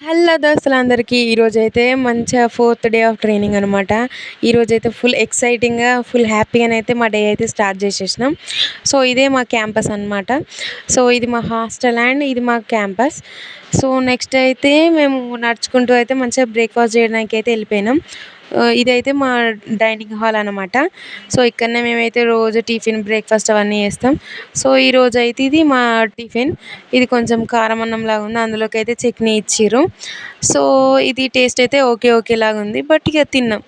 Hello దోస్తులందరికీ ఈరోజైతే మంచిగా fourth day of training అనమాట. ఈరోజైతే ఫుల్ ఎక్సైటింగ్‌గా, ఫుల్ హ్యాపీగానైతే మా డే అయితే స్టార్ట్ చేసేసినాం. సో, ఇదే మా క్యాంపస్ అనమాట. సో, ఇది మా హాస్టల్ అండ్ ఇది మా క్యాంపస్. సో, నెక్స్ట్ అయితే మేము నడుచుకుంటూ అయితే మంచిగా బ్రేక్‌ఫాస్ట్ చేయడానికైతే వెళ్ళిపోయినాం. ఇదైతే మా డైనింగ్ హాల్ అనమాట. సో, ఇక్కడనే మేమైతే రోజు టిఫిన్, బ్రేక్‌ఫాస్ట్ అవన్నీ చేస్తాం. సో, ఈరోజైతే ఇది మా టిఫిన్. ఇది కొంచెం కారం అన్నంలాగా ఉంది. అందులోకైతే చట్నీ ఇచ్చిర్రు. సో, ఇది టేస్ట్ అయితే ఓకే. ఓకేలాగుంది. బట్ ఇక తిన్నాం.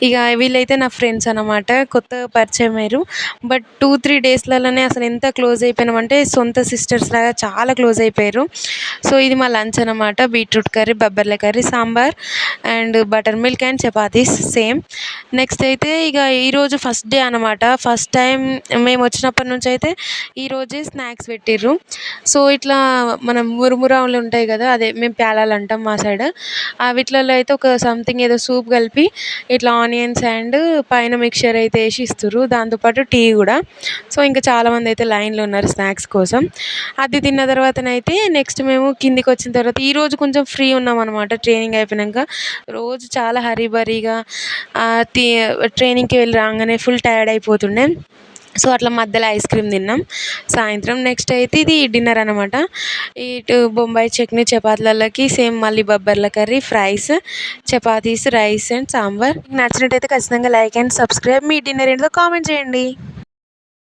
ఇక వీళ్ళైతే నా ఫ్రెండ్స్ అనమాట. కొత్తగా పరిచయమయ్యారు. బట్ 2, 3 డేస్‌లలోనే అసలు ఎంత క్లోజ్ అయిపోయినామంటే సొంత సిస్టర్స్‌లాగా చాలా క్లోజ్ అయిపోయారు. సో, ఇది మా లంచ్ అనమాట. బీట్రూట్ కర్రీ, బబ్బర్ల curry, sambar and buttermilk and chapatis same. Next అయితే ఇక ఈరోజు ఫస్ట్ డే అనమాట. ఫస్ట్ టైం మేము వచ్చినప్పటి నుంచి అయితే ఈరోజే స్నాక్స్ పెట్టిర్రు. సో, ఇట్లా మనం మురుమురాలు ఉంటాయి కదా! అదే మేము ప్యాలాలు అంటాం మా సైడ్. వీటిలలో అయితే ఒక సంథింగ్ ఏదో సూప్ కలిపి ఇట్లా ఆనియన్స్ అండ్ పైన మిక్చర్ అయితే ఏసి ఇస్తుర్రు. దాంతో పాటు టీ కూడా. సో, ఇంకా చాలామంది అయితే లైన్‌లో ఉన్నారు స్నాక్స్ కోసం. అది తిన్న తర్వాతనైతే నెక్స్ట్ మేము కిందికొచ్చిన తర్వాత ఈరోజు కొంచెం ఫ్రీ ఉన్నామనమాట ట్రైనింగ్ అయిపోయినంక. రోజు చాలా హరీ బరీగా ఆహ్, తి ట్రైనింగ్‌కి వెళ్ళి రాంగానే ఫుల్ టైర్డ్ అయిపోతుండే. సో, అట్లా మధ్యలో ఐస్ క్రీమ్ తిన్నాం సాయంత్రం. నెక్స్ట్ అయితే ఇది డిన్నర్ అనమాట. ఇటు బొంబాయి చట్నీ చపాతీలలోకి సేమ్ మళ్ళీ బబ్బర్ల curry, fries, chapatis, rice and sambar. మీకు నచ్చినట్టయితే ఖచ్చితంగా లైక్ అండ్ సబ్స్క్రైబ్. మీ డిన్నర్ ఏంటో కామెంట్ చేయండి.